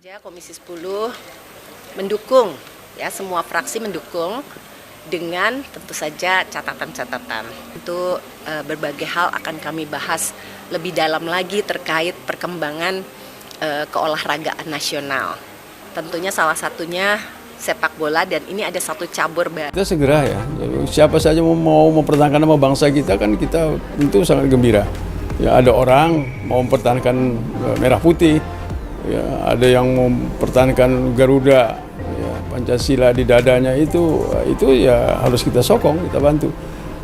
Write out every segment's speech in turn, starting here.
saja Komisi 10 mendukung, ya semua fraksi mendukung dengan tentu saja catatan-catatan. Untuk berbagai hal akan kami bahas lebih dalam lagi terkait perkembangan keolahragaan nasional. Tentunya salah satunya sepak bola, dan ini ada satu cabur baru. Kita segera ya, siapa saja mau mempertahankan nama bangsa kita kan kita tentu sangat gembira. Ya, ada orang mau mempertahankan merah putih, ya, ada yang mempertahankan Garuda, ya, Pancasila di dadanya itu ya harus kita sokong, kita bantu.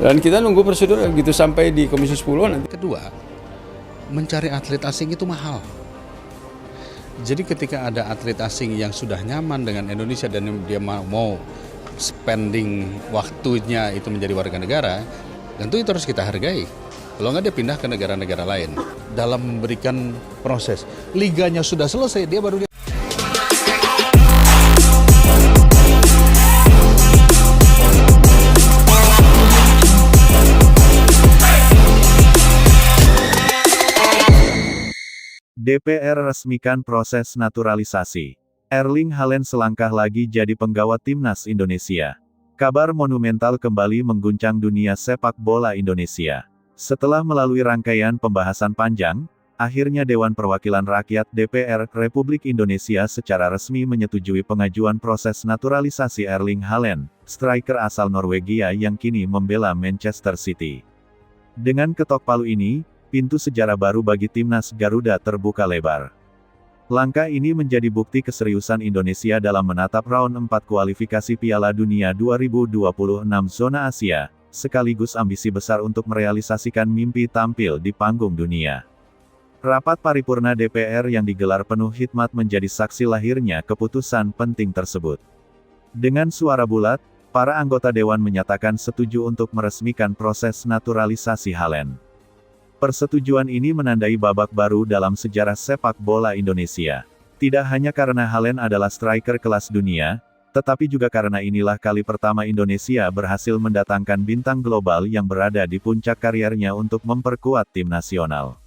Dan kita nunggu prosedur gitu sampai di Komisi 10 nanti. Kedua, mencari atlet asing itu mahal. Jadi ketika ada atlet asing yang sudah nyaman dengan Indonesia dan dia mau spending waktunya itu menjadi warga negara, tentu itu harus kita hargai. Kalau nggak dia pindah ke negara-negara lain. Dalam memberikan proses, liganya sudah selesai, dia baru DPR resmikan proses naturalisasi. Erling Haaland selangkah lagi jadi penggawa timnas Indonesia. Kabar monumental kembali mengguncang dunia sepak bola Indonesia. Setelah melalui rangkaian pembahasan panjang, akhirnya Dewan Perwakilan Rakyat (DPR) Republik Indonesia secara resmi menyetujui pengajuan proses naturalisasi Erling Haaland, striker asal Norwegia yang kini membela Manchester City. Dengan ketok palu ini, pintu sejarah baru bagi timnas Garuda terbuka lebar. Langkah ini menjadi bukti keseriusan Indonesia dalam menatap round 4 kualifikasi Piala Dunia 2026 zona Asia, sekaligus ambisi besar untuk merealisasikan mimpi tampil di panggung dunia. Rapat paripurna DPR yang digelar penuh hikmat menjadi saksi lahirnya keputusan penting tersebut. Dengan suara bulat, para anggota dewan menyatakan setuju untuk meresmikan proses naturalisasi Haaland. Persetujuan ini menandai babak baru dalam sejarah sepak bola Indonesia. Tidak hanya karena Haaland adalah striker kelas dunia, tetapi juga karena inilah kali pertama Indonesia berhasil mendatangkan bintang global yang berada di puncak karirnya untuk memperkuat tim nasional.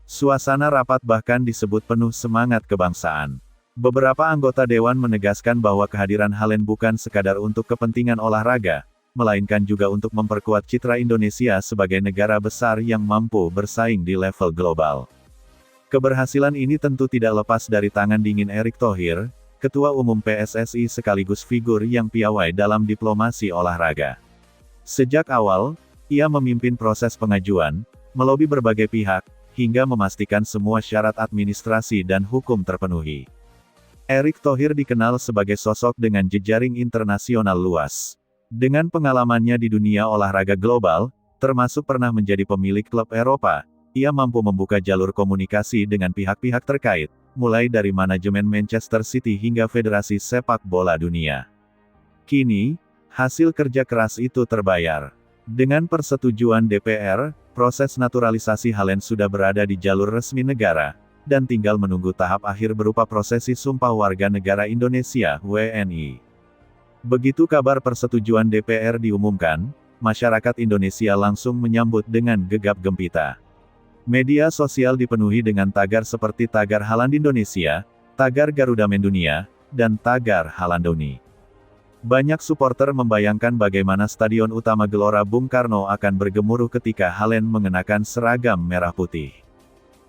Suasana rapat bahkan disebut penuh semangat kebangsaan. Beberapa anggota dewan menegaskan bahwa kehadiran Haaland bukan sekadar untuk kepentingan olahraga, melainkan juga untuk memperkuat citra Indonesia sebagai negara besar yang mampu bersaing di level global. Keberhasilan ini tentu tidak lepas dari tangan dingin Erick Thohir, Ketua Umum PSSI sekaligus figur yang piawai dalam diplomasi olahraga. Sejak awal, ia memimpin proses pengajuan, melobi berbagai pihak, hingga memastikan semua syarat administrasi dan hukum terpenuhi. Erick Thohir dikenal sebagai sosok dengan jejaring internasional luas. Dengan pengalamannya di dunia olahraga global, termasuk pernah menjadi pemilik klub Eropa, ia mampu membuka jalur komunikasi dengan pihak-pihak terkait, mulai dari manajemen Manchester City hingga Federasi Sepak Bola Dunia. Kini, hasil kerja keras itu terbayar. Dengan persetujuan DPR, proses naturalisasi Haaland sudah berada di jalur resmi negara, dan tinggal menunggu tahap akhir berupa prosesi Sumpah Warga Negara Indonesia (WNI). Begitu kabar persetujuan DPR diumumkan, masyarakat Indonesia langsung menyambut dengan gegap gempita. Media sosial dipenuhi dengan tagar seperti tagar Haaland Indonesia, tagar Garuda Mendunia, dan tagar Haalandoni. Banyak supporter membayangkan bagaimana Stadion Utama Gelora Bung Karno akan bergemuruh ketika Haaland mengenakan seragam merah putih.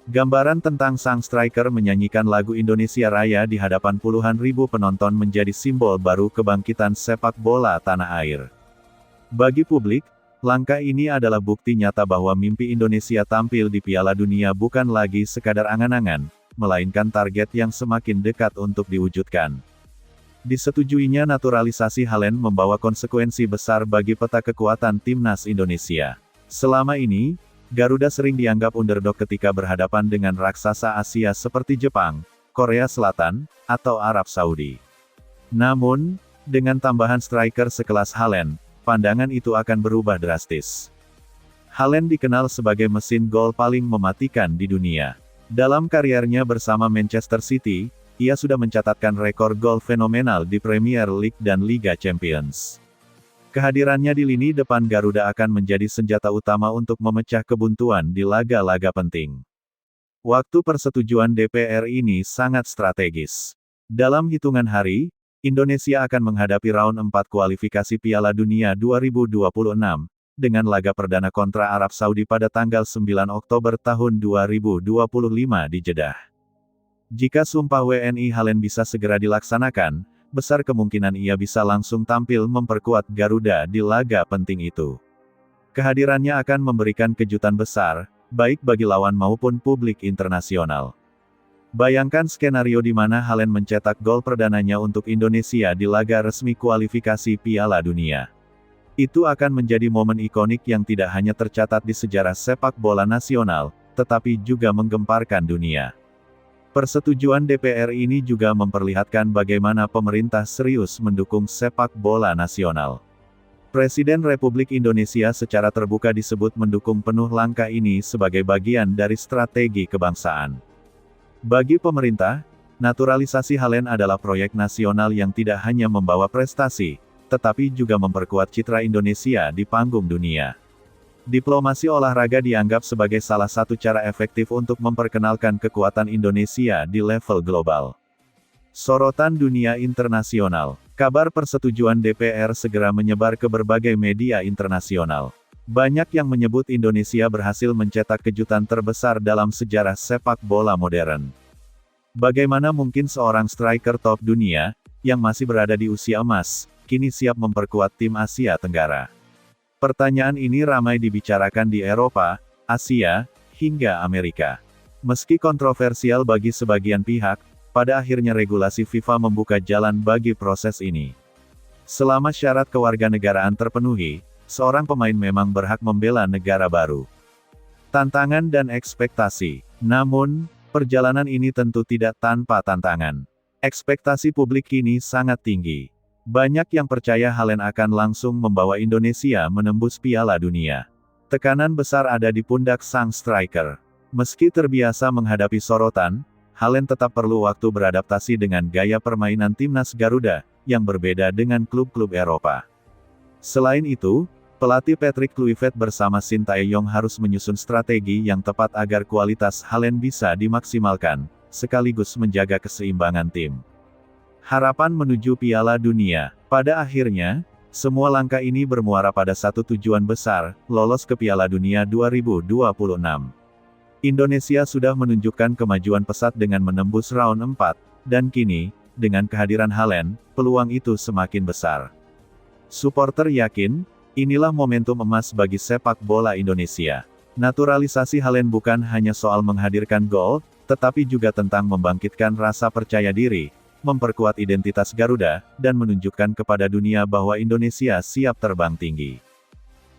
Gambaran tentang sang striker menyanyikan lagu Indonesia Raya di hadapan puluhan ribu penonton menjadi simbol baru kebangkitan sepak bola tanah air. Bagi publik, langkah ini adalah bukti nyata bahwa mimpi Indonesia tampil di Piala Dunia bukan lagi sekadar angan-angan, melainkan target yang semakin dekat untuk diwujudkan. Disetujuinya naturalisasi Haaland membawa konsekuensi besar bagi peta kekuatan timnas Indonesia. Selama ini, Garuda sering dianggap underdog ketika berhadapan dengan raksasa Asia seperti Jepang, Korea Selatan, atau Arab Saudi. Namun, dengan tambahan striker sekelas Haaland, pandangan itu akan berubah drastis. Haaland dikenal sebagai mesin gol paling mematikan di dunia. Dalam kariernya bersama Manchester City, ia sudah mencatatkan rekor gol fenomenal di Premier League dan Liga Champions. Kehadirannya di lini depan Garuda akan menjadi senjata utama untuk memecah kebuntuan di laga-laga penting. Waktu persetujuan DPR ini sangat strategis. Dalam hitungan hari, Indonesia akan menghadapi round 4 kualifikasi Piala Dunia 2026, dengan laga perdana kontra Arab Saudi pada tanggal 9 Oktober tahun 2025 di Jeddah. Jika Sumpah WNI Halen bisa segera dilaksanakan, besar kemungkinan ia bisa langsung tampil memperkuat Garuda di laga penting itu. Kehadirannya akan memberikan kejutan besar, baik bagi lawan maupun publik internasional. Bayangkan skenario di mana Halen mencetak gol perdananya untuk Indonesia di laga resmi kualifikasi Piala Dunia. Itu akan menjadi momen ikonik yang tidak hanya tercatat di sejarah sepak bola nasional, tetapi juga menggemparkan dunia. Persetujuan DPR ini juga memperlihatkan bagaimana pemerintah serius mendukung sepak bola nasional. Presiden Republik Indonesia secara terbuka disebut mendukung penuh langkah ini sebagai bagian dari strategi kebangsaan. Bagi pemerintah, naturalisasi Halen adalah proyek nasional yang tidak hanya membawa prestasi, tetapi juga memperkuat citra Indonesia di panggung dunia. Diplomasi olahraga dianggap sebagai salah satu cara efektif untuk memperkenalkan kekuatan Indonesia di level global. Sorotan dunia internasional. Kabar persetujuan DPR segera menyebar ke berbagai media internasional. Banyak yang menyebut Indonesia berhasil mencetak kejutan terbesar dalam sejarah sepak bola modern. Bagaimana mungkin seorang striker top dunia, yang masih berada di usia emas, kini siap memperkuat tim Asia Tenggara? Pertanyaan ini ramai dibicarakan di Eropa, Asia, hingga Amerika. Meski kontroversial bagi sebagian pihak, pada akhirnya regulasi FIFA membuka jalan bagi proses ini. Selama syarat kewarganegaraan terpenuhi, seorang pemain memang berhak membela negara baru. Tantangan dan ekspektasi. Namun, perjalanan ini tentu tidak tanpa tantangan. Ekspektasi publik kini sangat tinggi. Banyak yang percaya Halen akan langsung membawa Indonesia menembus Piala Dunia. Tekanan besar ada di pundak sang striker. Meski terbiasa menghadapi sorotan, Halen tetap perlu waktu beradaptasi dengan gaya permainan timnas Garuda, yang berbeda dengan klub-klub Eropa. Selain itu, pelatih Patrick Kluivert bersama Sintayong harus menyusun strategi yang tepat agar kualitas Halen bisa dimaksimalkan, sekaligus menjaga keseimbangan tim. Harapan menuju Piala Dunia. Pada akhirnya, semua langkah ini bermuara pada satu tujuan besar, lolos ke Piala Dunia 2026. Indonesia sudah menunjukkan kemajuan pesat dengan menembus round 4, dan kini, dengan kehadiran Halen, peluang itu semakin besar. Supporter yakin, inilah momentum emas bagi sepak bola Indonesia. Naturalisasi Halen bukan hanya soal menghadirkan gol, tetapi juga tentang membangkitkan rasa percaya diri, memperkuat identitas Garuda, dan menunjukkan kepada dunia bahwa Indonesia siap terbang tinggi.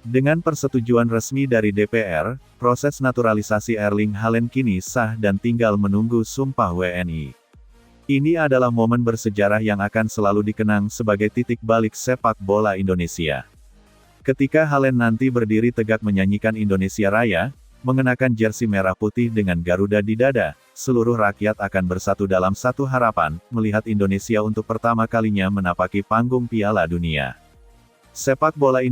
Dengan persetujuan resmi dari DPR, proses naturalisasi Erling Halen kini sah dan tinggal menunggu Sumpah WNI. Ini adalah momen bersejarah yang akan selalu dikenang sebagai titik balik sepak bola Indonesia. Ketika Halen nanti berdiri tegak menyanyikan Indonesia Raya, mengenakan jersey merah putih dengan Garuda di dada, seluruh rakyat akan bersatu dalam satu harapan, melihat Indonesia untuk pertama kalinya menapaki panggung Piala Dunia. Sepak bola